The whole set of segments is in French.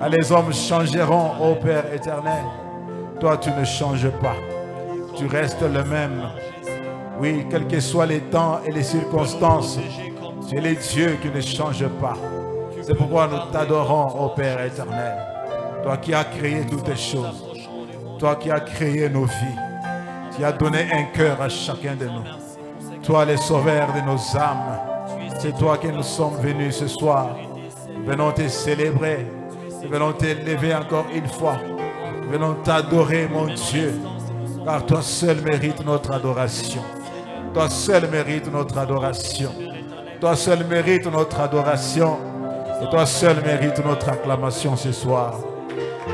Ah, les hommes changeront, ô Père éternel. Toi, tu ne changes pas. Tu restes le même. Oui, quels que soient les temps et les circonstances, tu es le Dieu qui ne change pas. C'est pourquoi nous t'adorons, ô Père éternel. Toi qui as créé toutes les choses. Toi qui as créé nos vies. Tu as donné un cœur à chacun de nous. Toi, le sauveur de nos âmes. C'est toi que nous sommes venus ce soir. Nous venons te célébrer. Nous venons t'élever encore une fois. Nous venons t'adorer, mon Dieu. Car toi seul mérites notre adoration. Toi seul mérites notre adoration. Toi seul mérites notre adoration. Et toi seul mérites notre acclamation ce soir.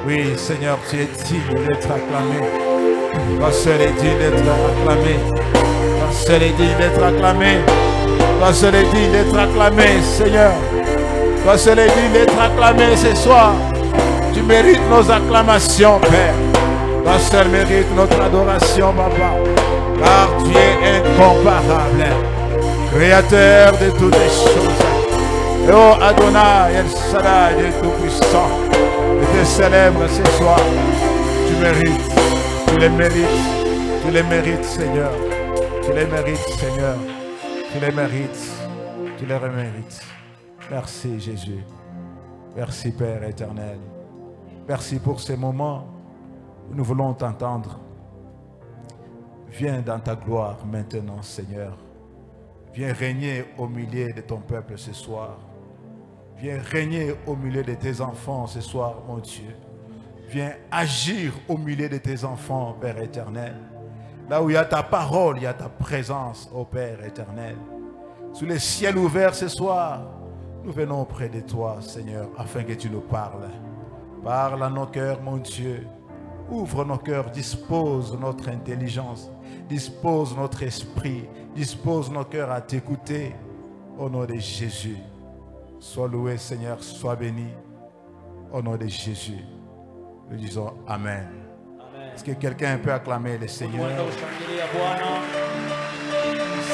Oui, Seigneur, tu es digne d'être acclamé. Toi seul est digne d'être acclamé. Toi seul est digne d'être acclamé. Toi seul est digne d'être acclamé, Seigneur. Toi seul est digne d'être acclamé ce soir. Tu mérites nos acclamations, Père. Toi seul mérite notre adoration, Papa. Car tu es incomparable. Créateur de toutes les choses. Et oh Adonai, El Shaddai, Dieu Tout-Puissant. Je te célèbre ce soir. Tu mérites. Tu les mérites. Tu les mérites, Seigneur. Tu les mérites, Seigneur. Tu les mérites. Tu les remérites. Merci, Jésus. Merci, Père éternel. Merci pour ces moments où nous voulons t'entendre. Viens dans ta gloire maintenant, Seigneur. Viens régner au milieu de ton peuple ce soir. Viens régner au milieu de tes enfants ce soir, mon Dieu. Viens agir au milieu de tes enfants, Père éternel. Là où il y a ta parole, il y a ta présence, ô Père éternel. Sous les ciels ouverts ce soir, nous venons auprès de toi, Seigneur, afin que tu nous parles. Parle à nos cœurs, mon Dieu. Ouvre nos cœurs, dispose notre intelligence, dispose notre esprit, dispose nos cœurs à t'écouter. Au nom de Jésus. Sois loué, Seigneur, sois béni. Au nom de Jésus. Nous disons Amen. Est-ce que quelqu'un peut acclamer le Seigneur?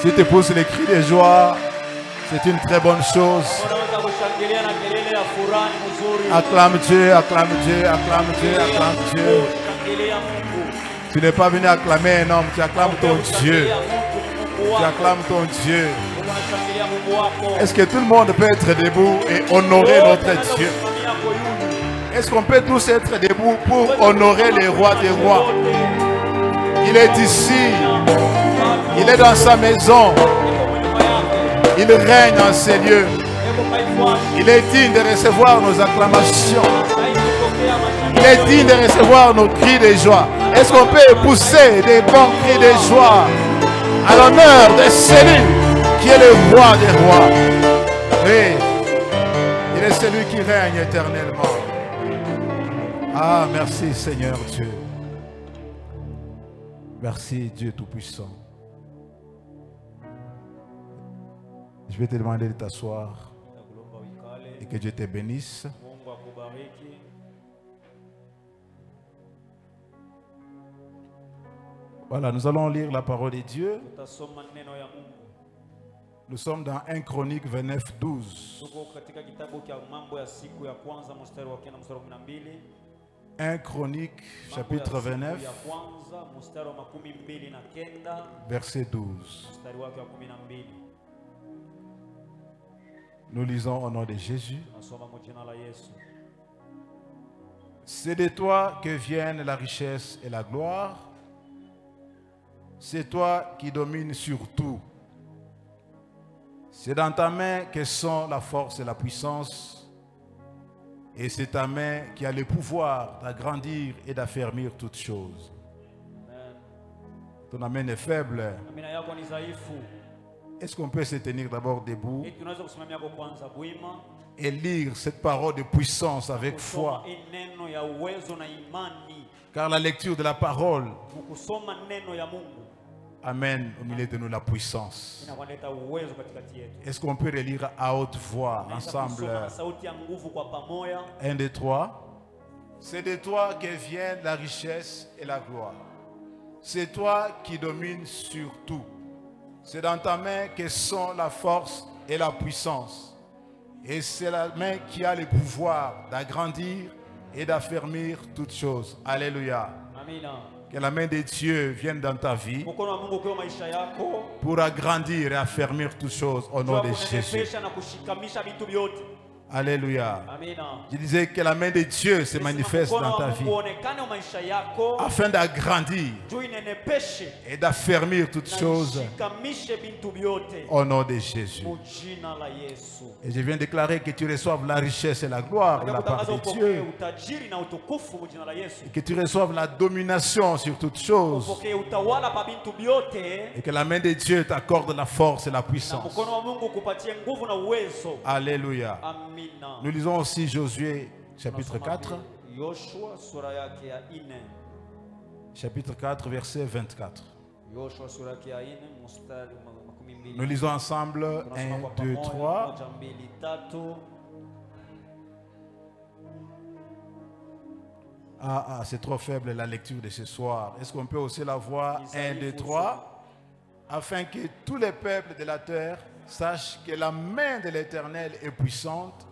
Si tu pousses les cris de joie, c'est une très bonne chose. Acclame Dieu, acclame Dieu, acclame Dieu, acclame Dieu. Tu n'es pas venu acclamer un homme, tu acclames ton Dieu. Tu acclames ton Dieu. Est-ce que tout le monde peut être debout et honorer notre Dieu? Est-ce qu'on peut tous être debout pour honorer les rois des rois? Il est ici. Il est dans sa maison. Il règne en ces lieux. Il est digne de recevoir nos acclamations. Il est digne de recevoir nos cris de joie. Est-ce qu'on peut pousser des bons cris de joie à l'honneur de celui qui est le roi des rois? Oui, il est celui qui règne éternellement. Ah, merci Seigneur Dieu. Merci Dieu Tout-Puissant. Je vais te demander de t'asseoir et que Dieu te bénisse. Voilà, nous allons lire la parole de Dieu. Nous sommes dans 1 Chronique 29, 12. 1 Chronique, chapitre 29, verset 12. Nous lisons au nom de Jésus. C'est de toi que viennent la richesse et la gloire. C'est toi qui domines sur tout. C'est dans ta main que sont la force et la puissance. Et c'est ta main qui a le pouvoir d'agrandir et d'affermir toutes choses. Ton amen est faible. Est-ce qu'on peut se tenir d'abord debout et lire cette parole de puissance avec foi? Car la lecture de la parole amène au milieu de nous la puissance. Est-ce qu'on peut le lire à haute voix ensemble? 1, 2, 3. C'est de toi que vient la richesse et la gloire. C'est toi qui domines sur tout. C'est dans ta main que sont la force et la puissance. Et c'est la main qui a le pouvoir d'agrandir et d'affermir toutes choses. Alléluia. Amina. Que la main de Dieu vienne dans ta vie pour agrandir et affermir toutes choses au nom de Jésus. Alléluia. Je disais que la main de Dieu se manifeste dans ta vie afin d'agrandir et d'affermir toutes choses au nom de Jésus. Et je viens déclarer que tu reçoives la richesse et la gloire de la part de Dieu. Et que tu reçoives la domination sur toutes choses. Et que la main de Dieu t'accorde la force et la puissance. Alléluia. Nous lisons aussi Josué chapitre 4. Chapitre 4, verset 24. Nous lisons ensemble 1, 2, 3. C'est trop faible la lecture de ce soir. Est-ce qu'on peut aussi la voir 1, 2, 3? Afin que tous les peuples de la terre sachent que la main de l'Éternel est puissante,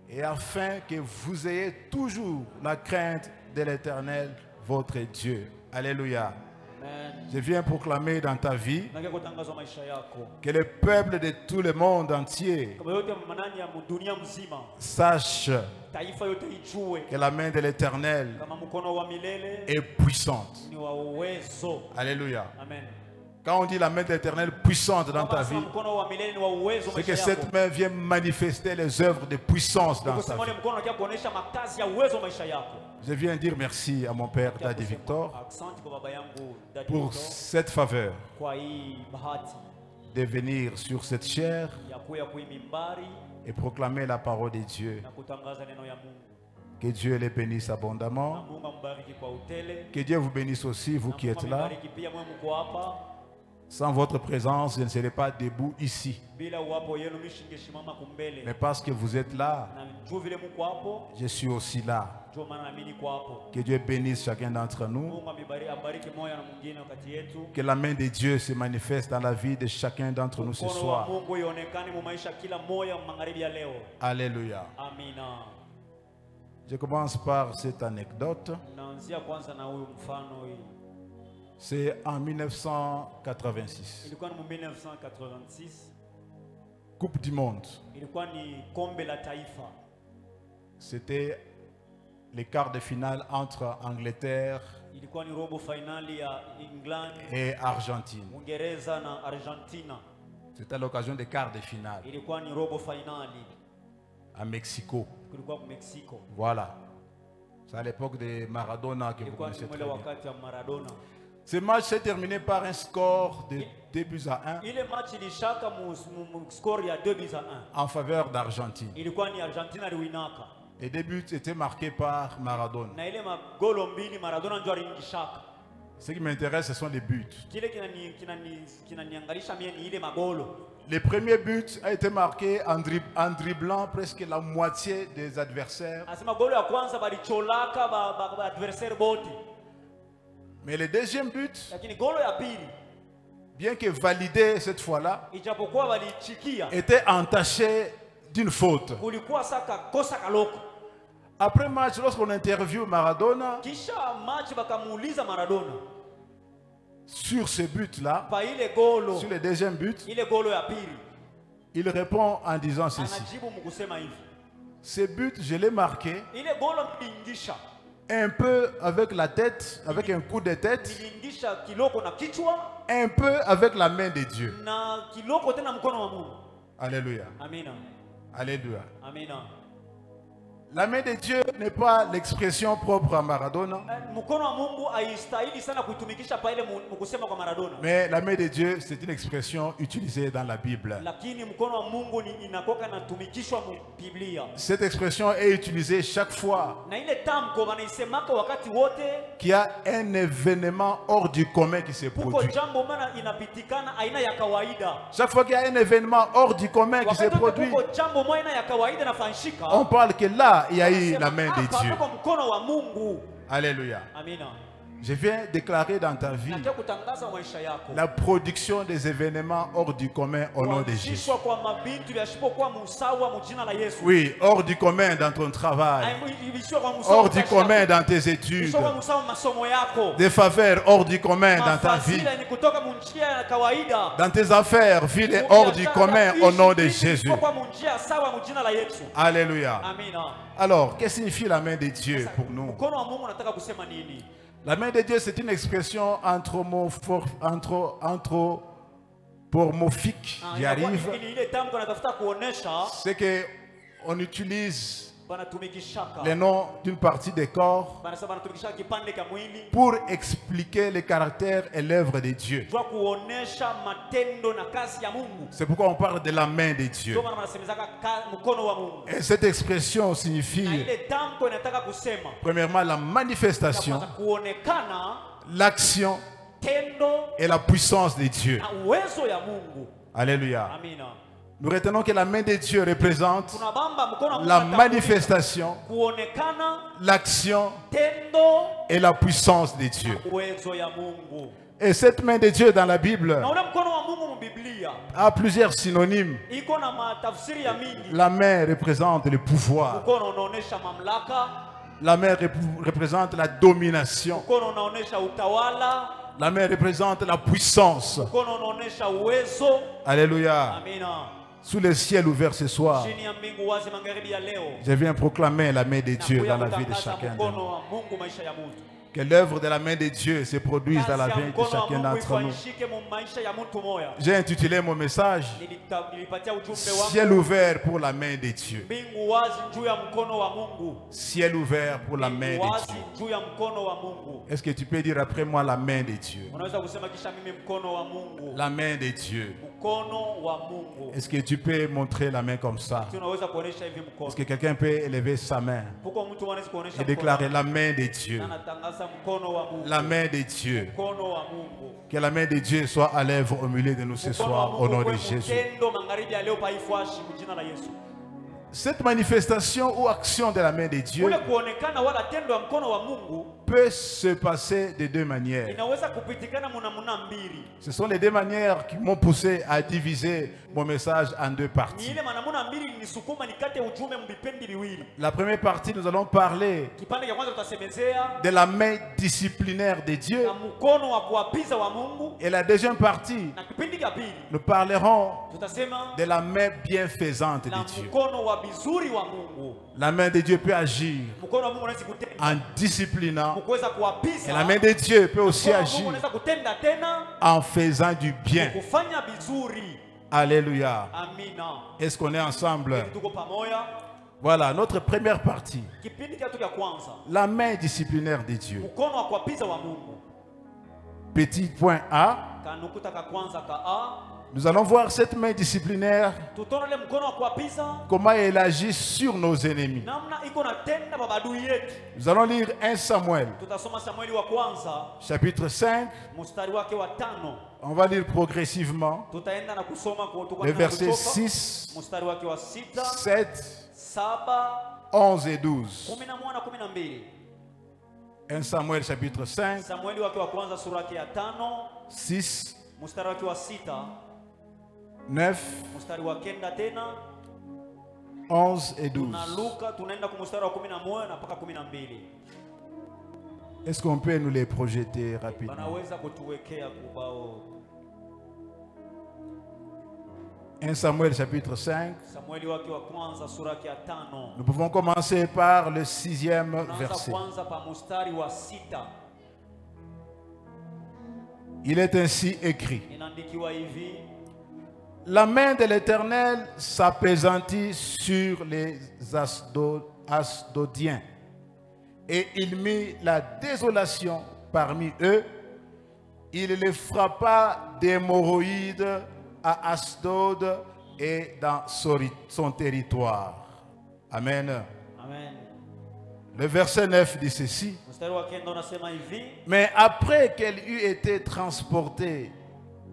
et afin que vous ayez toujours la crainte de l'Éternel, votre Dieu. Alléluia. Amen. Je viens proclamer dans ta vie que les peuples de tout le monde entier sachent que la main de l'Éternel est puissante. Alléluia. Amen. Quand on dit la main de l'Éternel puissante dans ta vie, c'est que cette main vient manifester les œuvres de puissance dans ta vie. Je viens dire merci à mon père Daddy Victor pour cette faveur de venir sur cette chaire et proclamer la parole de Dieu. Que Dieu les bénisse abondamment. Que Dieu vous bénisse aussi, vous qui êtes là. Sans votre présence, je ne serais pas debout ici. Mais parce que vous êtes là, je suis aussi là. Que Dieu bénisse chacun d'entre nous. Que la main de Dieu se manifeste dans la vie de chacun d'entre nous ce soir. Alléluia. Je commence par cette anecdote. C'est en 1986. Coupe du monde. C'était les quarts de finale entre Angleterre et Argentine. C'était à l'occasion des quarts de finale à Mexico. Voilà. C'est à l'époque de Maradona que vous connaissez très bien. Ce match s'est terminé par un score de 2 buts à 1 en faveur d'Argentine. Les 2 buts étaient marqués par Maradona. Ce qui m'intéresse, ce sont les buts. Le premier but a été marqué en dribblant presque la moitié des adversaires. Mais le deuxième but, bien que validé cette fois-là, était entaché d'une faute. Après match, lorsqu'on interviewe Maradona sur ce but-là, sur le deuxième but, il répond en disant ceci: ce but, je l'ai marqué un peu avec la tête, avec un coup de tête, un peu avec la main de Dieu. Alléluia. Alléluia. La main de Dieu n'est pas l'expression propre à Maradona. Mais la main de Dieu, c'est une expression utilisée dans la Bible. Cette expression est utilisée chaque fois qu'il y a un événement hors du commun qui se produit. Chaque fois qu'il y a un événement hors du commun qui se produit, on parle que là, il y a eu la main de Dieu. Alléluia. Je viens déclarer dans ta vie la production des événements hors du commun au nom de Jésus. Oui, hors du commun dans ton travail, hors du commun dans tes études, des faveurs hors du commun dans ta vie, dans tes affaires, ville et hors du commun au nom de Jésus. Alléluia. Alors, qu'est-ce que signifie la main de Dieu pour nous? La main de Dieu, c'est une expression anthropomorphique. J'y arrive. C'est qu'on utilise les noms d'une partie des corps pour expliquer le caractère et l'œuvre de Dieu. C'est pourquoi on parle de la main de Dieu. Et cette expression signifie, premièrement, la manifestation, l'action et la puissance de Dieu. Alléluia. Nous retenons que la main de Dieu représente la manifestation, l'action et la puissance de Dieu. Et cette main de Dieu dans la Bible a plusieurs synonymes. La main représente le pouvoir. La main représente la domination. La main représente la puissance. Alléluia. Sous le ciel ouvert ce soir, je viens proclamer la main de Dieu dans la vie de chacun de nous. Que l'œuvre de la main de Dieu se produise dans la vie de chacun d'entre nous. J'ai intitulé mon message Ciel ouvert pour la main de Dieu. Ciel ouvert pour la main de Dieu. Est-ce que tu peux dire après moi la main de Dieu? La main de Dieu. Est-ce que tu peux montrer la main comme ça? Est-ce que quelqu'un peut élever sa main et déclarer la main de Dieu? La main de Dieu. Que la main de Dieu soit à l'œuvre au milieu de nous ce soir au nom de Jésus. Cette manifestation ou action de la main de Dieu peut se passer de deux manières. Ce sont les deux manières qui m'ont poussé à diviser mon message en deux parties. La première partie, nous allons parler de la main disciplinaire de Dieu. Et la deuxième partie, nous parlerons de la main bienfaisante de Dieu. La main de Dieu peut agir en disciplinant. Et la main de Dieu peut aussi agir en faisant du bien. Alléluia. Est-ce qu'on est ensemble? Voilà, notre première partie. La main disciplinaire de Dieu. Petit point A. Nous allons voir cette main disciplinaire, comment elle agit sur nos ennemis. Nous allons lire 1 Samuel, chapitre 5. On va lire progressivement les versets 6, 7, 11 et 12. 1 Samuel chapitre 5, 6, 9, 11 et 12. Est-ce qu'on peut nous les projeter rapidement? 1 Samuel chapitre 5. Nous pouvons commencer par le 6e verset. Il est ainsi écrit: la main de l'Éternel s'appesantit sur les Asdodiens, et il mit la désolation parmi eux. Il les frappa d'hémorroïdes à Asdod et dans son territoire. Amen. Amen. Le verset 9 dit ceci: mais après qu'elle eut été transportée,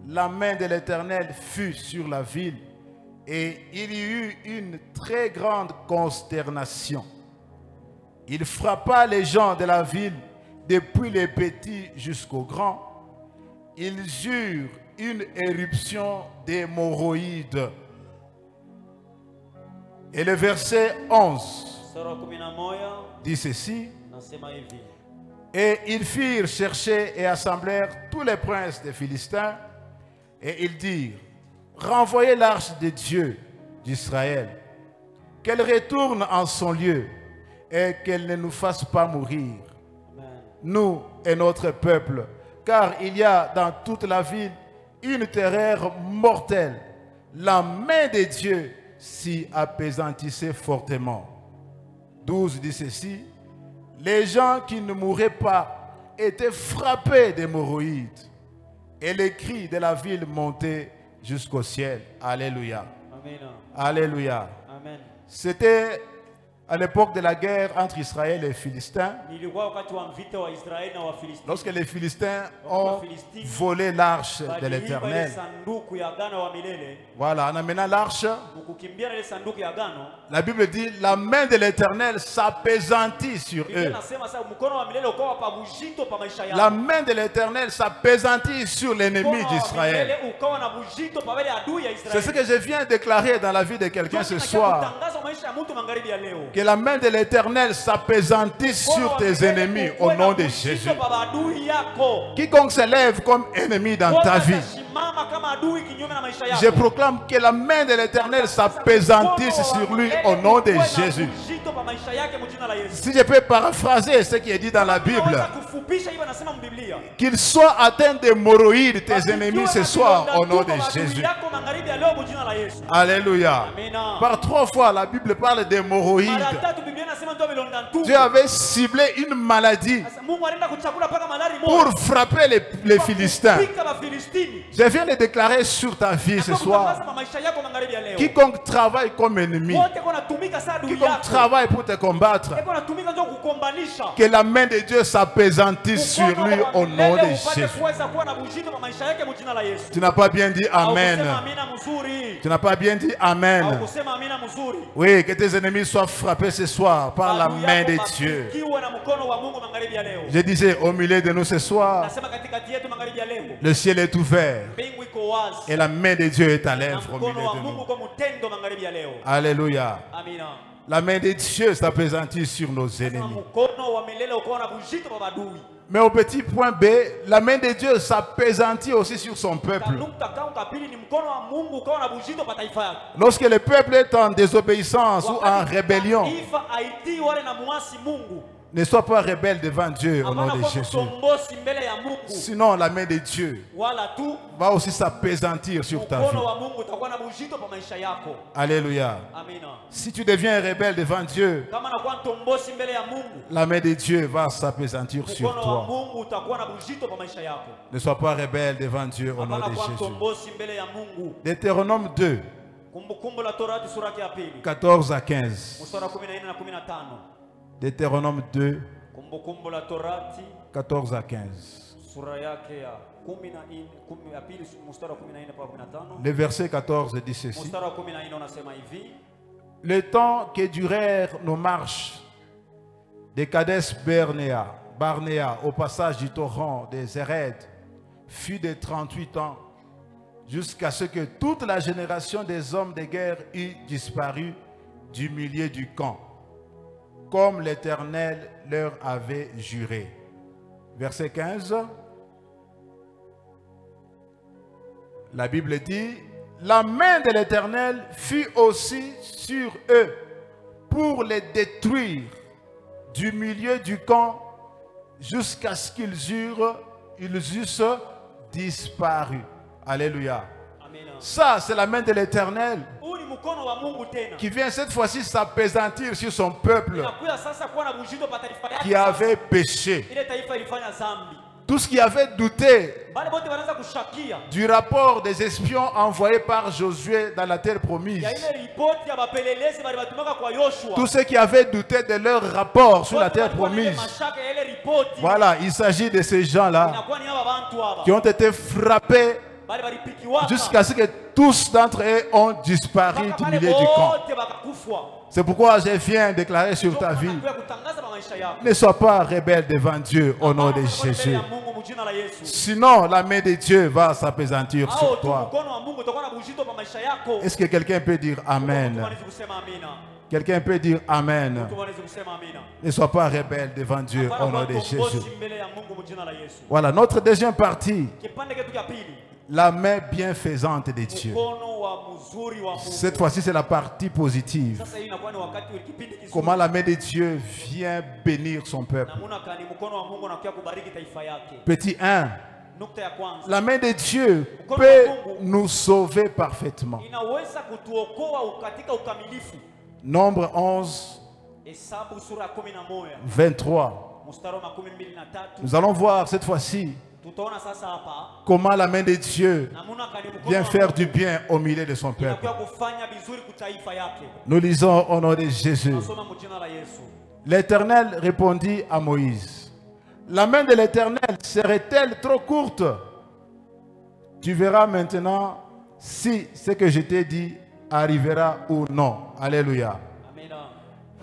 la main de l'Éternel fut sur la ville, et il y eut une très grande consternation. Il frappa les gens de la ville depuis les petits jusqu'aux grands, ils eurent une éruption d'hémorroïdes. Et le verset 11 dit ceci. Et ils firent chercher et assemblèrent tous les princes des Philistins, et ils dirent, renvoyez l'arche de Dieu d'Israël, qu'elle retourne en son lieu, et qu'elle ne nous fasse pas mourir, nous et notre peuple, car il y a dans toute la ville une terreur mortelle. La main de Dieu s'y apaisantissait fortement. 12 dit ceci. Les gens qui ne mouraient pas étaient frappés d'hémorroïdes, et les cris de la ville montaient jusqu'au ciel. Alléluia. Amen. Alléluia. Amen. C'était à l'époque de la guerre entre Israël et les Philistins. Lorsque les Philistins ont volé l'arche de l'Éternel. Voilà, en amenant l'arche, la Bible dit la main de l'Éternel s'apaisantit sur eux. La main de l'Éternel s'apaisantit sur l'ennemi d'Israël. C'est ce que je viens de déclarer dans la vie de quelqu'un ce soir. Que la main de l'Éternel s'apaisantisse sur tes ennemis au nom de Jésus. Quiconque s'élève comme ennemi dans ta vie, je proclame que la main de l'Éternel s'apaisantisse sur lui au nom de Jésus. Si je peux paraphraser ce qui est dit dans la Bible, qu'ils soient atteints d'hémorroïdes tes ennemis ce soir au nom de Jésus. Alléluia. Par 3 fois la Bible parle d'hémorroïdes. Dieu avait ciblé une maladie pour frapper les Philistins. Je viens de déclarer sur ta vie ce soir, quiconque travaille comme ennemi, quiconque travaille pour te combattre, que la main de Dieu s'apaisantisse sur lui au nom de Jésus. Tu n'as pas bien dit Amen. Tu n'as pas bien dit Amen. Oui, que tes ennemis soient frappés ce soir par la main de Dieu. Je disais au milieu de nous ce soir, le ciel est ouvert et la main de Dieu est à l'œuvre au milieu de nous. Alléluia. La main de Dieu s'apaisantit sur nos ennemis. Mais au petit point B, la main de Dieu s'apaisantit aussi sur son peuple. Lorsque le peuple est en désobéissance ou en rébellion, ne sois pas rebelle devant Dieu au nom de Jésus. Sinon, la main de Dieu va aussi s'apaisantir sur ta vie. Alléluia. Si tu deviens rebelle devant Dieu, la main de Dieu va s'apaisantir sur toi. Ne sois pas rebelle devant Dieu au nom de Jésus. Deutéronome 2, 14 à 15. Deutéronome 2, 14 à 15. Le verset 14 dit ceci. Le temps que durèrent nos marches de Kadesh Barnéa au passage du torrent des Zéred fut de 38 ans, jusqu'à ce que toute la génération des hommes de guerre eût disparu du milieu du camp, comme l'Éternel leur avait juré. Verset 15. La Bible dit, la main de l'Éternel fut aussi sur eux pour les détruire du milieu du camp jusqu'à ce qu'ils eussent disparu. Alléluia. Ça, c'est la main de l'Éternel qui vient cette fois-ci s'apaisantir sur son peuple qui avait péché. Tous qui avaient douté du rapport des espions envoyés par Josué dans la terre promise, tous ceux qui avaient douté de leur rapport sur la terre promise, voilà, il s'agit de ces gens-là qui ont été frappés jusqu'à ce que tous d'entre eux ont disparu du milieu du camp. C'est pourquoi je viens déclarer sur ta vie Ne sois pas rebelle devant Dieu au nom de Jésus. Sinon, la main de Dieu va s'appesantir sur toi. Est-ce que quelqu'un peut dire Amen? Quelqu'un peut dire Amen. Ne sois pas rebelle devant Dieu au nom de Jésus. Voilà, notre deuxième partie. La main bienfaisante de Dieu. Cette fois-ci, c'est la partie positive. Comment la main de Dieu vient bénir son peuple. Petit 1. La main de Dieu peut nous sauver parfaitement. Nombre 11, 23. Nous allons voir cette fois-ci comment la main de Dieu vient faire du bien au milieu de son peuple. Nous lisons au nom de Jésus. L'Éternel répondit à Moïse: la main de l'Éternel serait-elle trop courte? Tu verras maintenant si ce que je t'ai dit arrivera ou non. Alléluia.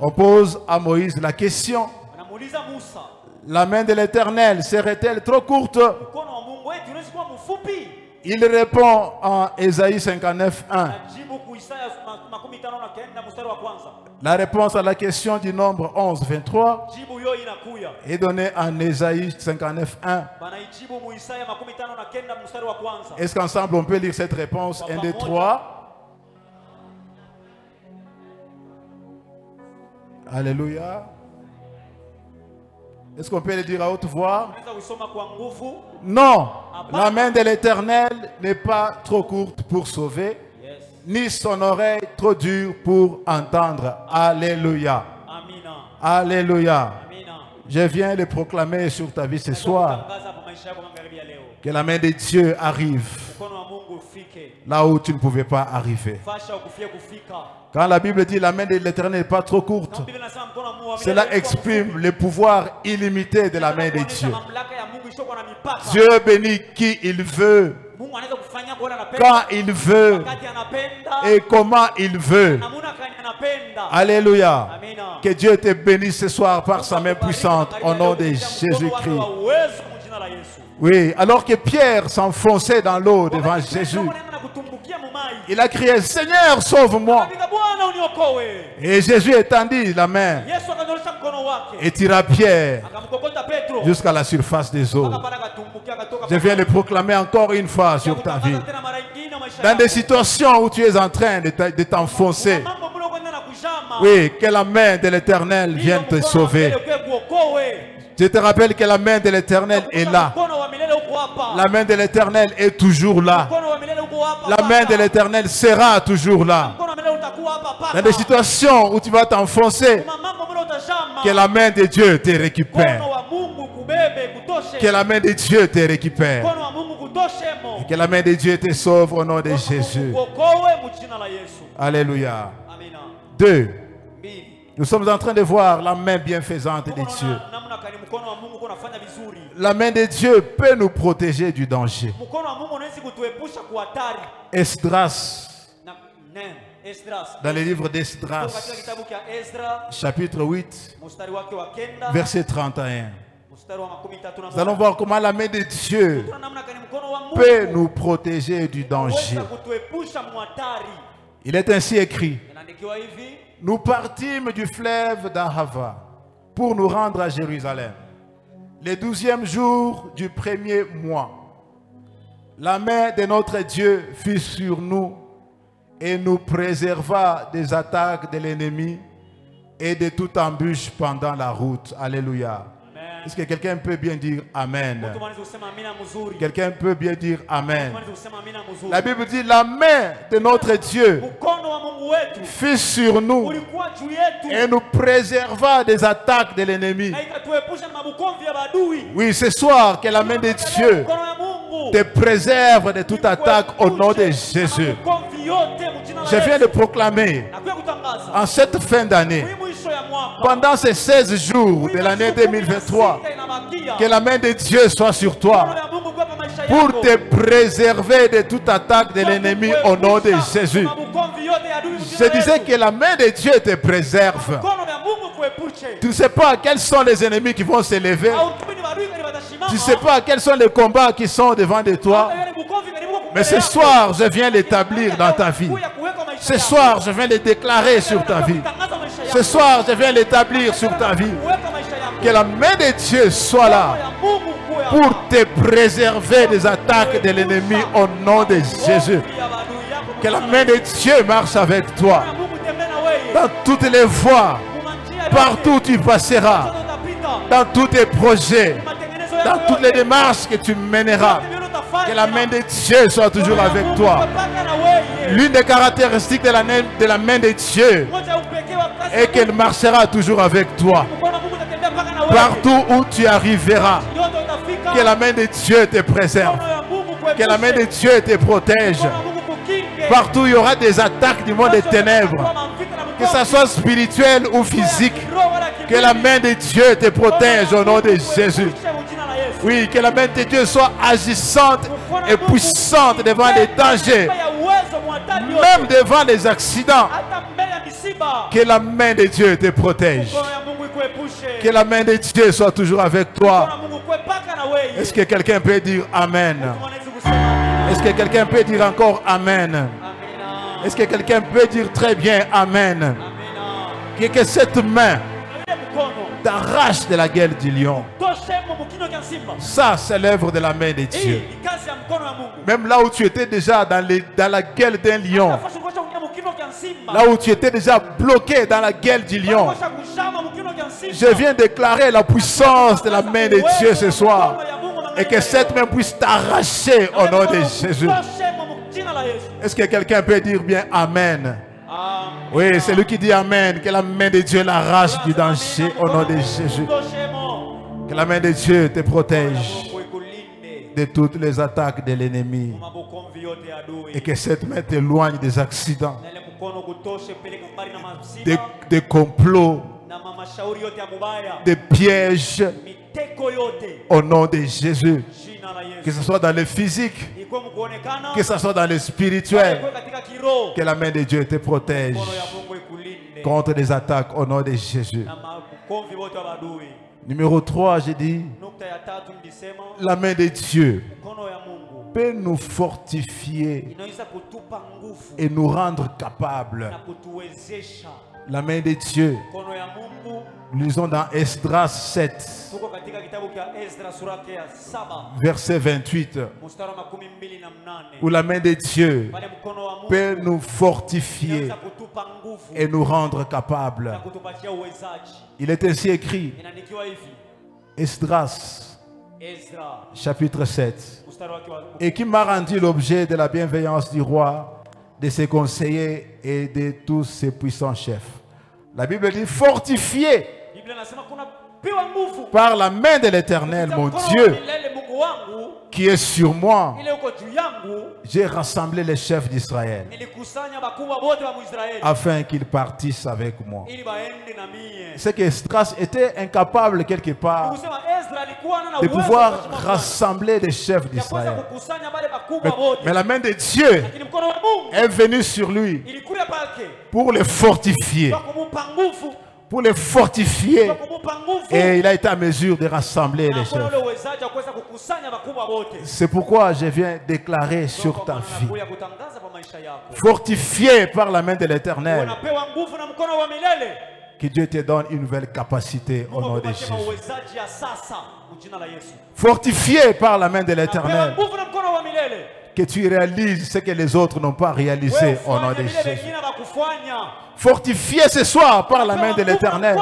On pose à Moïse la question: la main de l'Éternel serait-elle trop courte? Il répond en Ésaïe 59, 1. La réponse à la question du nombre 11, 23 est donnée en Ésaïe 59, 1. Est-ce qu'ensemble on peut lire cette réponse? 1, 2, 3. Alléluia. Est-ce qu'on peut le dire à haute voix? Non, la main de l'Éternel n'est pas trop courte pour sauver, ni son oreille trop dure pour entendre. Alléluia. Alléluia. Je viens de proclamer sur ta vie ce soir que la main de Dieu arrive là où tu ne pouvais pas arriver. Quand la Bible dit la main de l'Éternel n'est pas trop courte, cela exprime le pouvoir illimité de la main de Dieu. Dieu bénit qui il veut, quand il veut et comment il veut. Alléluia. Que Dieu te bénisse ce soir par sa main puissante au nom de Jésus-Christ. Oui, alors que Pierre s'enfonçait dans l'eau devant Jésus, il a crié: Seigneur, sauve-moi. Et Jésus étendit la main et tira Pierre jusqu'à la surface des eaux. Je viens de proclamer encore une fois sur ta vie. Dans des situations où tu es en train de t'enfoncer, oui, que la main de l'Éternel vienne te sauver. Je te rappelle que la main de l'Éternel est là. La main de l'Éternel est toujours là. La main de l'Éternel sera toujours là. Dans des situations où tu vas t'enfoncer, que la main de Dieu te récupère. Que la main de Dieu te récupère. Et que la main de Dieu te sauve au nom de Jésus. Alléluia. 2. Nous sommes en train de voir la main bienfaisante de Dieu. La main de Dieu peut nous protéger du danger. Esdras, dans le livre d'Esdras, chapitre 8, verset 31. Nous allons voir comment la main de Dieu peut nous protéger du danger. Il est ainsi écrit: nous partîmes du fleuve d'Ahava pour nous rendre à Jérusalem. Le 12e jour du premier mois, la main de notre Dieu fut sur nous et nous préserva des attaques de l'ennemi et de toute embûche pendant la route. Alléluia. Est-ce que quelqu'un peut bien dire Amen? Quelqu'un peut bien dire Amen? La Bible dit: la main de notre Dieu fut sur nous et nous préserva des attaques de l'ennemi. Oui, ce soir, que la main de Dieu te préserve de toute attaque au nom de Jésus. Je viens de proclamer en cette fin d'année, pendant ces 16 jours de l'année 2023, que la main de Dieu soit sur toi pour te préserver de toute attaque de l'ennemi au nom de Jésus. Je disais que la main de Dieu te préserve. Tu ne sais pas quels sont les ennemis qui vont s'élever. Tu ne sais pas quels sont les combats qui sont devant de toi. Mais ce soir, je viens l'établir dans ta vie. Ce soir, je viens le déclarer sur ta vie. Ce soir, je viens l'établir sur ta vie. Que la main de Dieu soit là pour te préserver des attaques de l'ennemi au nom de Jésus. Que la main de Dieu marche avec toi. Dans toutes les voies, partout où tu passeras, dans tous tes projets, dans toutes les démarches que tu mèneras, que la main de Dieu soit toujours avec toi. L'une des caractéristiques de la main de Dieu est qu'elle marchera toujours avec toi. Partout où tu arriveras, que la main de Dieu te préserve, que la main de Dieu te protège. Partout où il y aura des attaques du monde des ténèbres, que ce soit spirituel ou physique, que la main de Dieu te protège au nom de Jésus. Oui, que la main de Dieu soit agissante et puissante devant les dangers, même devant les accidents. Que la main de Dieu te protège. Que la main de Dieu soit toujours avec toi. Est-ce que quelqu'un peut dire Amen? Est-ce que quelqu'un peut dire encore Amen? Est-ce que quelqu'un peut dire très bien Amen? Que cette main t'arrache de la gueule du lion. Ça, c'est l'œuvre de la main de Dieu. Même là où tu étais déjà dans la gueule d'un lion, là où tu étais déjà bloqué dans la gueule du lion, je viens déclarer la puissance de la main de Dieu ce soir. Et que cette main puisse t'arracher au nom de Jésus. Est-ce que quelqu'un peut dire bien Amen? Oui, c'est lui qui dit Amen. Que la main de Dieu l'arrache du danger au nom de Jésus. Que la main de Dieu te protège de toutes les attaques de l'ennemi. Et que cette main t'éloigne des accidents, des complots, des pièges. Au nom de Jésus. Que ce soit dans le physique, que ce soit dans le spirituel, que la main de Dieu te protège contre les attaques au nom de Jésus. Numéro 3, j'ai dit, la main de Dieu peut nous fortifier et nous rendre capables. La main de Dieu, nous lisons dans Esdras 7, verset 28, où la main de Dieu peut nous fortifier et nous rendre capables. Il est ainsi écrit, Esdras, chapitre 7, et qui m'a rendu l'objet de la bienveillance du roi, de ses conseillers et de tous ses puissants chefs. La Bible dit fortifié par la main de l'Éternel, mon Dieu, qui est sur moi. J'ai rassemblé les chefs d'Israël afin qu'ils partissent avec moi. C'est que Esdras était incapable quelque part de pouvoir rassembler les chefs d'Israël. Mais la main de Dieu est venue sur lui pour les fortifier. Pour les fortifier, et il a été à mesure de rassembler les chefs. C'est pourquoi je viens déclarer sur ta vie, fortifié par la main de l'Éternel, que Dieu te donne une nouvelle capacité au nom de Jésus. Fortifié par la main de l'Éternel, que tu réalises ce que les autres n'ont pas réalisé au nom de Jésus. Fortifié ce soir par la main de l'Éternel,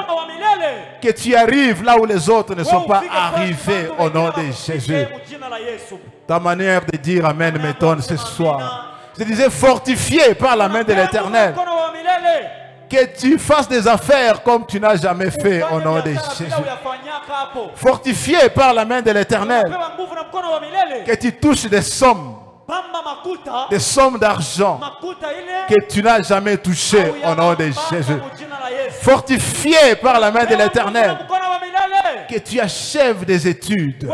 que tu arrives là où les autres ne sont pas arrivés au nom de Jésus. Ta manière de dire Amen m'étonne ce soir. Je disais fortifié par la main de l'Éternel, que tu fasses des affaires comme tu n'as jamais fait au nom de Jésus. Fortifié par la main de l'Éternel, que tu touches des sommes d'argent que tu n'as jamais touché au nom de Jésus. Fortifié par la main de l'Éternel, que tu achèves des études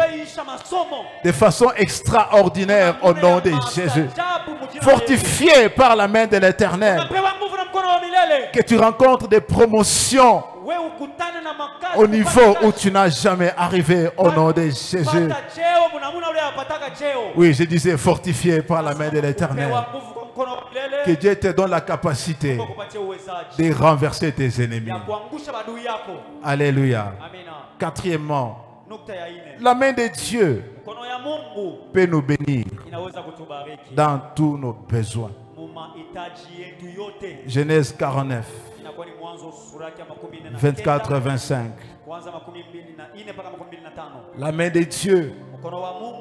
de façon extraordinaire au nom de Jésus. Fortifié par la main de l'Éternel, que tu rencontres des promotions au niveau où tu n'as jamais arrivé au nom de Jésus. Oui, je disais fortifié par la main de l'Éternel. Que Dieu te donne la capacité de renverser tes ennemis. Alléluia. Quatrièmement, la main de Dieu peut nous bénir dans tous nos besoins. Genèse 49, 24-25. La main de Dieu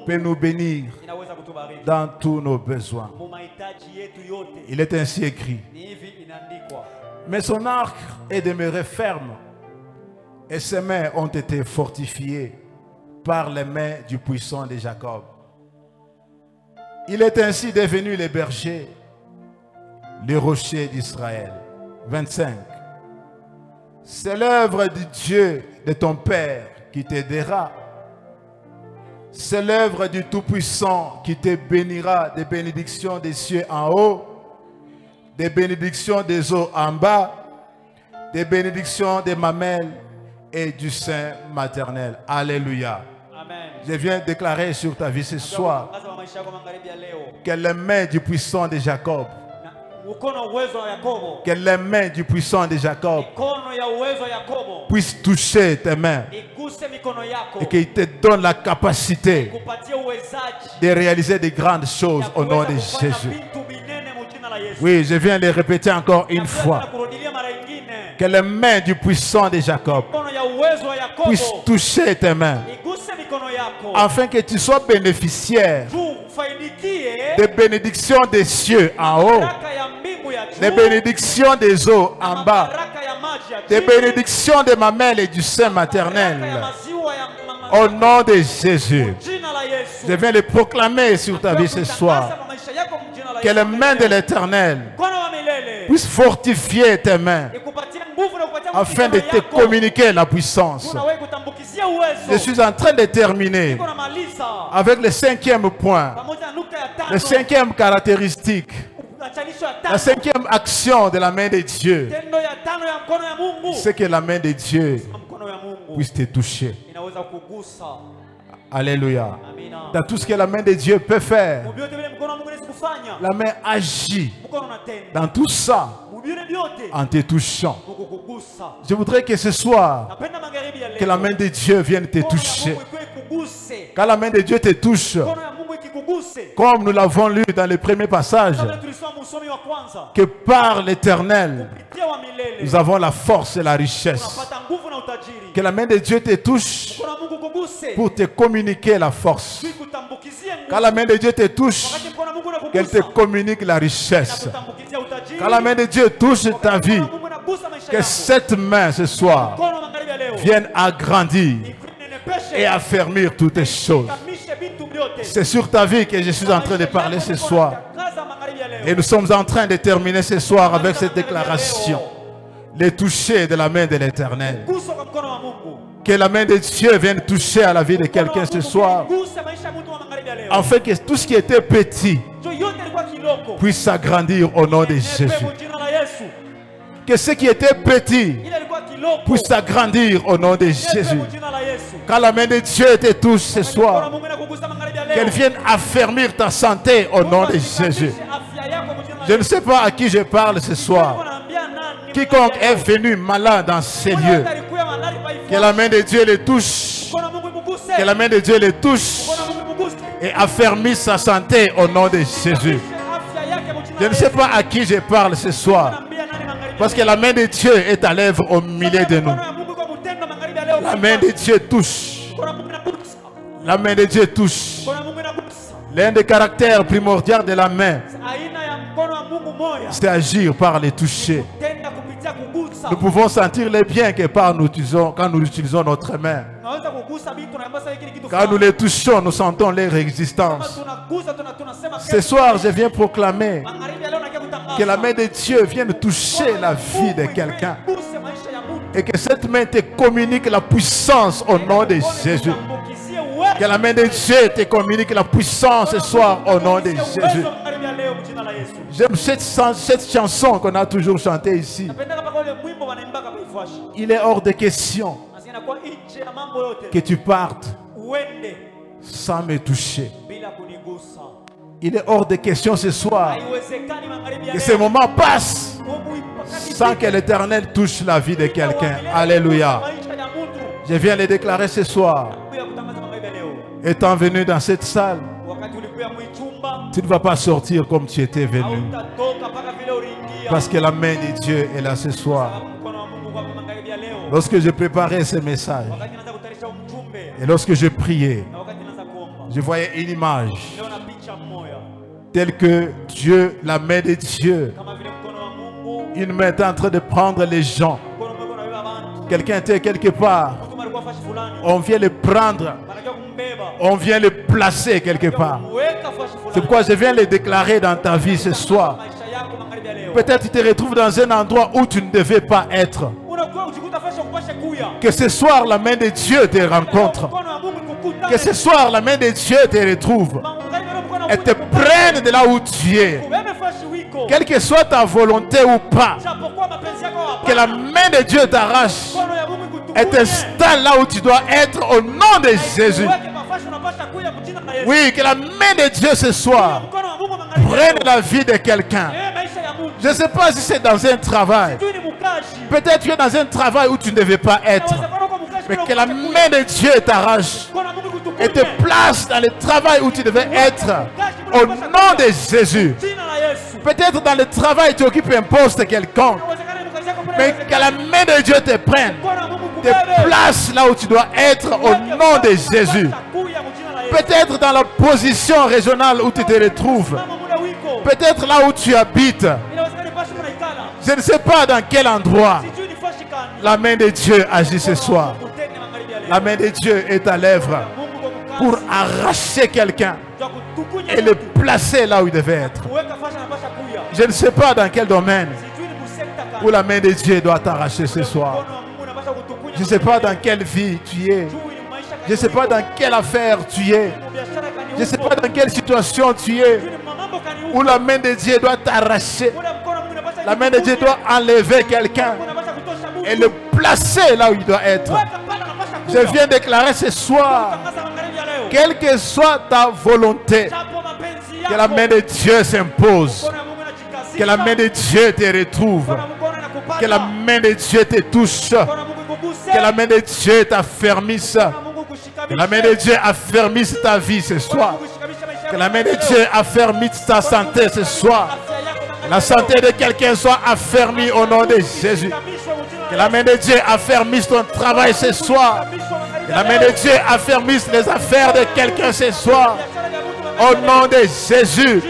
peut nous bénir dans tous nos besoins. Il est ainsi écrit. Mais son arc est demeuré ferme et ses mains ont été fortifiées par les mains du puissant de Jacob. Il est ainsi devenu le berger, le rocher d'Israël. 25. C'est l'œuvre du Dieu de ton Père qui t'aidera. C'est l'œuvre du Tout-Puissant qui te bénira des bénédictions des cieux en haut, des bénédictions des eaux en bas, des bénédictions des mamelles et du sein maternel. Alléluia. Amen. Je viens déclarer sur ta vie ce soir que les mains du puissant de Jacob, que les mains du puissant de Jacob puissent toucher tes mains et qu'il te donne la capacité de réaliser de grandes choses au nom de Jésus. Oui, je viens de le répéter encore une fois. Que les mains du puissant de Jacob puissent toucher tes mains afin que tu sois bénéficiaire des bénédictions des cieux en haut, des bénédictions des eaux en bas, des bénédictions des mamelles et du sein maternel. Au nom de Jésus, je viens de proclamer sur ta vie ce soir que les mains de l'Éternel puissent fortifier tes mains afin de te communiquer la puissance. Je suis en train de terminer avec le cinquième point, la cinquième caractéristique, la cinquième action de la main de Dieu. C'est que la main de Dieu puisse te toucher. Alléluia. Dans tout ce que la main de Dieu peut faire, la main agit dans tout ça en te touchant. Je voudrais que ce soir, que la main de Dieu vienne te toucher. Quand la main de Dieu te touche, comme nous l'avons lu dans le premier passage, que par l'Éternel, nous avons la force et la richesse. Que la main de Dieu te touche pour te communiquer la force. Quand la main de Dieu te touche, qu'elle te communique la richesse. Quand la main de Dieu touche ta vie, que cette main ce soir vienne agrandir et affermir toutes les choses. C'est sur ta vie que je suis en train de parler ce soir. Et nous sommes en train de terminer ce soir avec cette déclaration. Les toucher de la main de l'Éternel. Que la main de Dieu vienne toucher à la vie de quelqu'un ce soir. Afin que tout ce qui était petit puisse s'agrandir au nom de Jésus. Que ce qui était petit puisse s'agrandir au nom de Jésus. Quand la main de Dieu te touche ce soir, qu'elle vienne affermir ta santé au nom de Jésus. Je ne sais pas à qui je parle ce soir. Quiconque est venu malade dans ces lieux, que la main de Dieu le touche. Que la main de Dieu le touche et affermisse sa santé au nom de Jésus. Je ne sais pas à qui je parle ce soir, parce que la main de Dieu est à l'œuvre au milieu de nous. La main de Dieu touche. La main de Dieu touche. L'un des caractères primordiaux de la main, c'est agir par les toucher. Nous pouvons sentir les biens que quand nous utilisons notre main. Quand nous les touchons, nous sentons leur existence. Ce soir, je viens proclamer que la main de Dieu vienne toucher la vie de quelqu'un. Et que cette main te communique la puissance au nom de Jésus. Que la main de Dieu te communique la puissance ce soir au nom de Jésus. J'aime cette chanson qu'on a toujours chantée ici. il est hors de question que tu partes sans me toucher. Il est hors de question ce soir que ce moment passe sans que l'Éternel touche la vie de quelqu'un. Alléluia. Je viens le déclarer ce soir. Étant venu dans cette salle, tu ne vas pas sortir comme tu étais venu. Parce que la main de Dieu est là ce soir. Lorsque je préparais ce message et lorsque je priais, je voyais une image telle que Dieu, la main de Dieu, une main est en train de prendre les gens. Quelqu'un était quelque part, on vient le prendre, on vient le placer quelque part. C'est pourquoi je viens le déclarer dans ta vie ce soir. Peut-être tu te retrouves dans un endroit où tu ne devais pas être. Que ce soir la main de Dieu te rencontre. Que ce soir la main de Dieu te retrouve. Et te prenne de là où tu es. Quelle que soit ta volonté ou pas. Que la main de Dieu t'arrache. Et t'installe là où tu dois être au nom de Jésus. Oui, que la main de Dieu ce soir prenne la vie de quelqu'un. Je ne sais pas si c'est dans un travail. Peut-être tu es dans un travail où tu ne devais pas être. Mais que la main de Dieu t'arrache et te place dans le travail où tu devais être. Au nom de Jésus. Peut-être dans le travail tu occupes un poste quelconque. Mais que la main de Dieu te prenne. Te place là où tu dois être au nom de Jésus. Peut-être dans la position régionale où tu te retrouves. Peut-être là où tu habites. Je ne sais pas dans quel endroit. La main de Dieu agit ce soir. La main de Dieu est à l'œuvre pour arracher quelqu'un et le placer là où il devait être. Je ne sais pas dans quel domaine où la main de Dieu doit t'arracher ce soir. Je ne sais pas dans quelle vie tu es. Je ne sais pas dans quelle affaire tu es. Je ne sais pas dans quelle situation tu es. Où la main de Dieu doit t'arracher. La main de Dieu doit enlever quelqu'un et le placer là où il doit être. Je viens déclarer ce soir, quelle que soit ta volonté, que la main de Dieu s'impose. Que la main de Dieu te retrouve. Que la main de Dieu te touche. Que la main de Dieu t'affermisse. Que la main de Dieu affermisse ta vie ce soir. Que la main de Dieu affermisse ta santé ce soir. Que la santé de quelqu'un soit affermie au nom de Jésus. Que la main de Dieu affermisse ton travail ce soir. Que la main de Dieu affermisse les affaires de quelqu'un ce soir. Au nom de Jésus.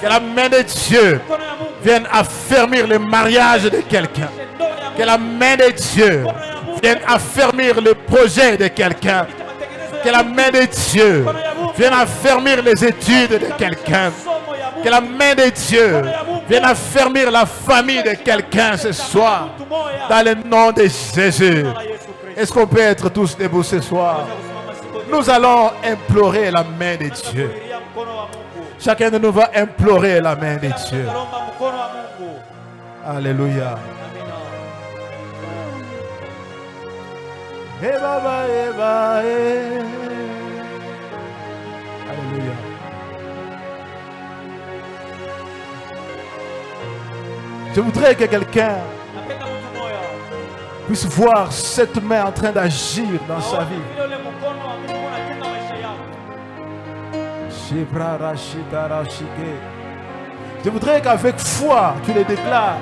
Que la main de Dieu vienne affermir le mariage de quelqu'un. Que la main de Dieu vienne affermir le projet de quelqu'un. Que la main de Dieu vienne affermir les études de quelqu'un. Que la main de Dieu vienne affermir la famille de quelqu'un ce soir. Dans le nom de Jésus. Est-ce qu'on peut être tous debout ce soir? Nous allons implorer la main de Dieu. Chacun de nous va implorer la main de Dieu. Alléluia. Alléluia. Je voudrais que quelqu'un puisse voir cette main en train d'agir dans sa vie. Je voudrais qu'avec foi, tu le déclares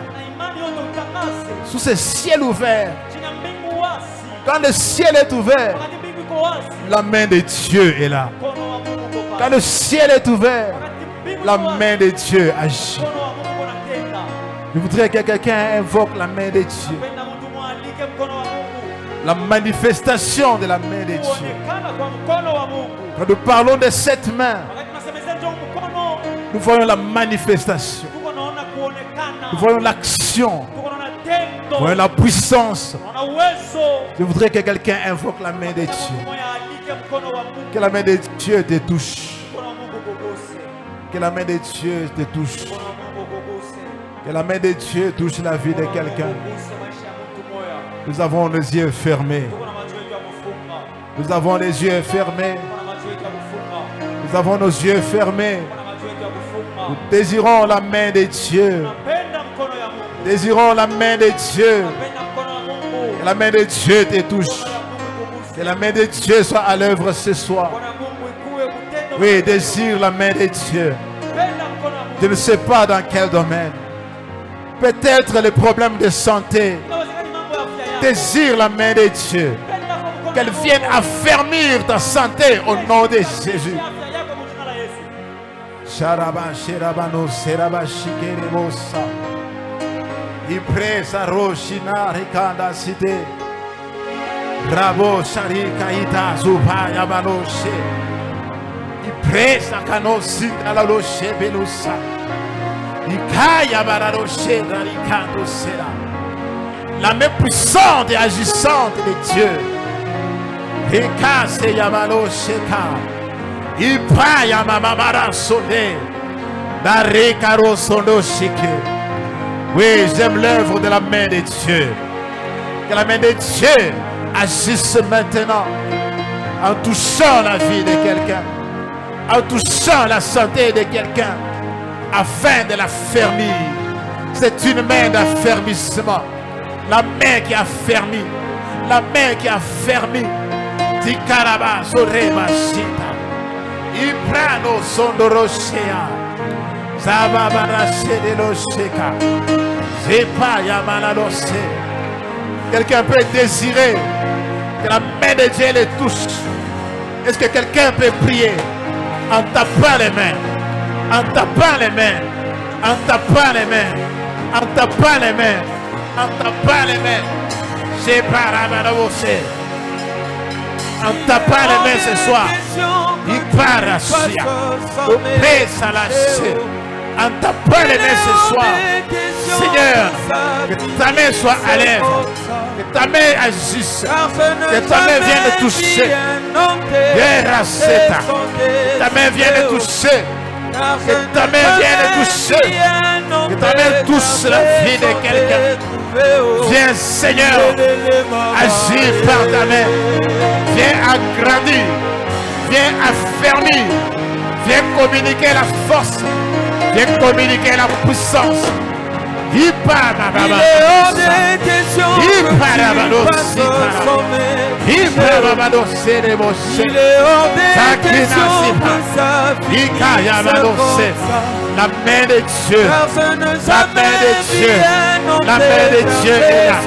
sous ce ciel ouvert. Quand le ciel est ouvert, la main de Dieu est là. Quand le ciel est ouvert, la main de Dieu agit. Je voudrais que quelqu'un invoque la main de Dieu. La manifestation de la main de Dieu. Quand nous parlons de cette main, nous voyons la manifestation. Nous voyons l'action. Nous voyons la puissance. Je voudrais que quelqu'un invoque la main de Dieu. Que la main de Dieu te touche. Que la main de Dieu te touche. Que la main de Dieu touche la vie de quelqu'un. Nous avons les yeux fermés. Nous avons les yeux fermés. Nous avons nos yeux fermés. Nous désirons la main de Dieu. Désirons la main de Dieu. Que la main de Dieu te touche. Que la main de Dieu soit à l'œuvre ce soir. Oui, désire la main de Dieu. Je ne sais pas dans quel domaine. Peut-être les problèmes de santé. Désire la main de Dieu. Qu'elle vienne affermir ta santé au nom de Jésus. Sharaba Sherabano Seraba Shikerebosa. Ipresa Roshina Rikanda Cité. Bravo Sharika Ita Zuba Yabanoshe. Ipresa Kanosi Alaloshe Belusa. Ikaya Bararoshe Rikando Sera. La main puissante et agissante de Dieu. Ikase Yabanoshe Ka. Ipaya Mamamara Sode. Darikaro Sondo Shike. Oui, j'aime l'œuvre de la main de Dieu. Que la main de Dieu agisse maintenant en touchant la vie de quelqu'un, en touchant la santé de quelqu'un, afin de l'affermir. C'est une main d'affermissement. La main qui affermit. La main qui affermit. Tikaraba Soreba Shita. Iprano Sondoroshea. Zababarache de l'Osheka. Zepa Yamanalose. Quelqu'un peut désirer que la main de Dieu les touche. Est-ce que quelqu'un peut prier en tapant les mains? En tapant les mains. En tapant les mains. En tapant les mains. En tapant les mains. Zepa Yamanalose. En tapant les mains ce soir. Iparashia. Opesa la che. En tapant les mains ce soir, Seigneur, que ta main soit à l'œuvre, que ta main agisse, que ta main vienne toucher. Ta main vienne toucher, que ta main vienne toucher, que ta main touche la vie de quelqu'un. Viens Seigneur, agir par ta main, viens agrandir, viens affermir, viens communiquer la force. Viens communiquer la puissance. Il est hors des questions que tu passes sommet. Il est hors des questions que sa vie se la main de Dieu. La main de Dieu. La main de Dieu est là.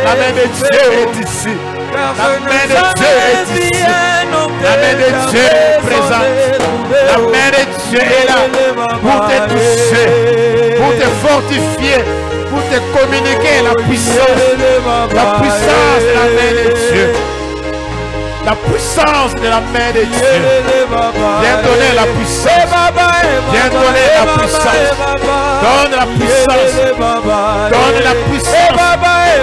La main de Dieu est ici. La main de Dieu est ici. La main de Dieu est présente. La main de Dieu est là pour te toucher, pour te fortifier, pour te communiquer la puissance de la main de Dieu. La puissance de la main de Dieu. Viens donner la puissance. Viens donner la puissance. Donne la puissance. Donne la puissance.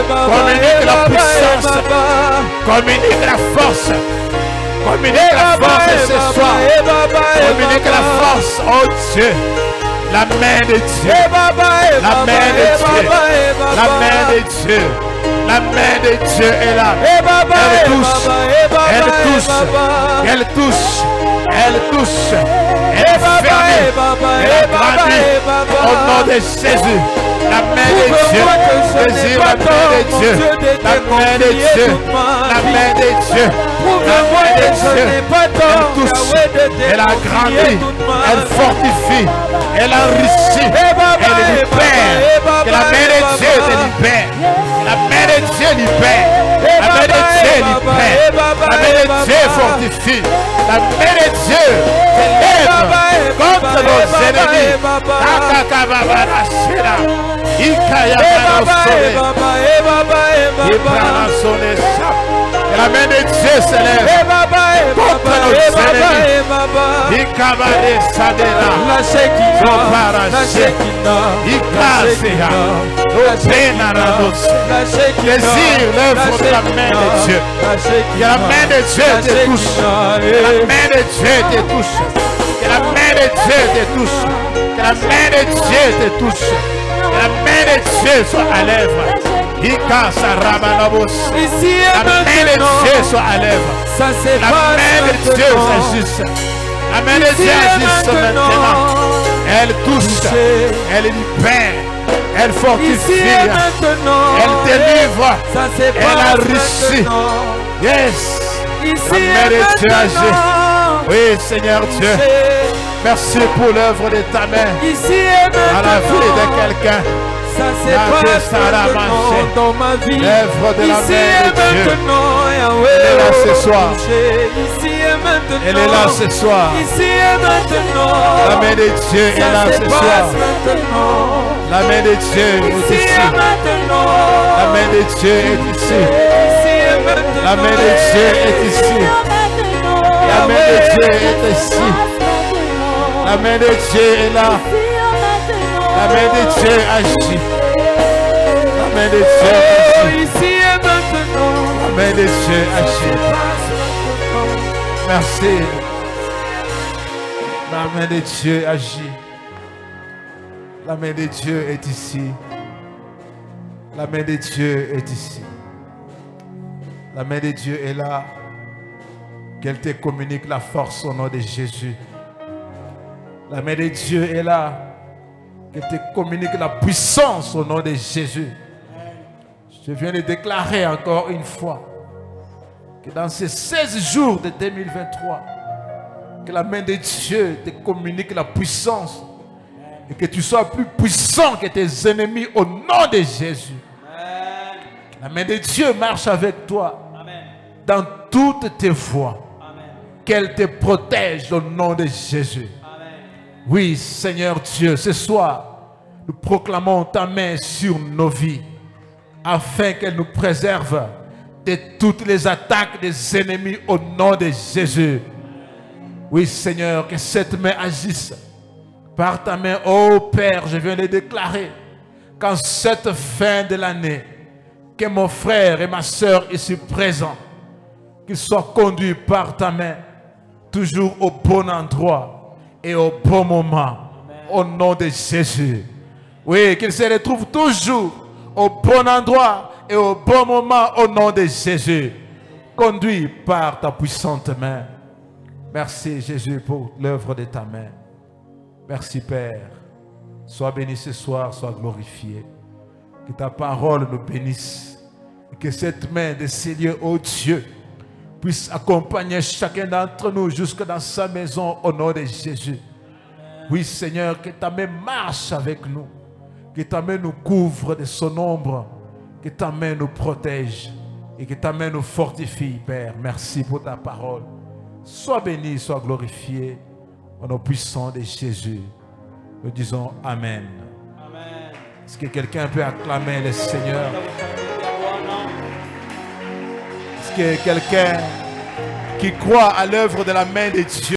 Communique la puissance. Communique la force. Communique la force ce soir. Communique la force, oh Dieu. La main de Dieu. La main de Dieu. La main de Dieu. La main de Dieu est là. Elle touche. Elle touche. Elle touche. Elle touche. Elle est fermée. Elle est grandie. Au nom de Jésus. La main de Dieu. Désire la main de Dieu. La main de Dieu. La main de Dieu. La main de Dieu. Elle touche. Elle agrandit. Elle fortifie. Elle enrichit. Elle libère. Que la main de Dieu te libère. La main de Dieu libère. La main de Dieu libère. La main de Dieu fortifie. La main de Dieu s'élève contre nos ennemis. La main de Dieu s'élève contre nos ennemis. Désire l'œuvre de la main de Dieu. Que la main de Dieu te touche. Que la main de Dieu te touche. Que la main de Dieu te touche. Que la main de Dieu te touche. Que la main de Dieu soit à l'œuvre. Ici et La main de maintenant. Dieu soit à l'œuvre. Ça c'est La main de Dieu agisse. La main de Dieu agisse maintenant. Elle touche, elle libère, elle Ici fortifie, et maintenant. elle délivre, Ça c'est elle enrichit. Yes. Ici La main et de Dieu agit. maintenant. Oui, Seigneur Dieu. Merci pour l'œuvre de ta main Ici et dans la vie de maintenant. quelqu'un. Ça c'est pas dans ma vie. L'œuvre de la Ici main et de Dieu. maintenant, Yahweh. Elle est là ce soir. Ici et maintenant. Elle est là ce soir. Ici et maintenant. La main de Dieu est là Ça se ce soir. passe maintenant. La main de Dieu est Ici ici. et maintenant. La main de Dieu est ici. Ici et maintenant. La main de Dieu est ici. La main de Dieu est ici. La main de Dieu est là. La main de Dieu agit. La main de Dieu agit. Ici et maintenant. La main de Dieu agit. Merci. La main de Dieu agit. La main de Dieu est ici. La main de Dieu est ici. La main de Dieu est là. Qu'elle te communique la force au nom de Jésus. La main de Dieu est là. Qu'elle te communique la puissance au nom de Jésus. Je viens de déclarer encore une fois que dans ces 16 jours de 2023, que la main de Dieu te communique la puissance et que tu sois plus puissant que tes ennemis au nom de Jésus. La main de Dieu marche avec toi dans toutes tes voies. Qu'elle te protège au nom de Jésus. Oui, Seigneur Dieu, ce soir, nous proclamons ta main sur nos vies afin qu'elle nous préserve de toutes les attaques des ennemis au nom de Jésus. Oui, Seigneur, que cette main agisse par ta main. Oh Père, je viens de déclarer qu'en cette fin de l'année, que mon frère et ma soeur ici présents, qu'ils soient conduits par ta main, toujours au bon endroit et au bon moment, au nom de Jésus. Oui, qu'ils se retrouvent toujours au bon endroit et au bon moment, au nom de Jésus. Conduits par ta puissante main. Merci Jésus pour l'œuvre de ta main. Merci Père. Sois béni ce soir, sois glorifié. Que ta parole nous bénisse. Et que cette main de Seigneur, ô Dieu, puisse accompagner chacun d'entre nous jusque dans sa maison au nom de Jésus. Oui Seigneur, que ta main marche avec nous. Que ta main nous couvre de son ombre. Que ta main nous protège. Et que ta main nous fortifie, Père. Merci pour ta parole. Sois béni, sois glorifié. Au nom puissant de Jésus. Nous disons Amen. Amen. Est-ce que quelqu'un peut acclamer le Seigneur? Est-ce que quelqu'un qui croit à l'œuvre de la main de Dieu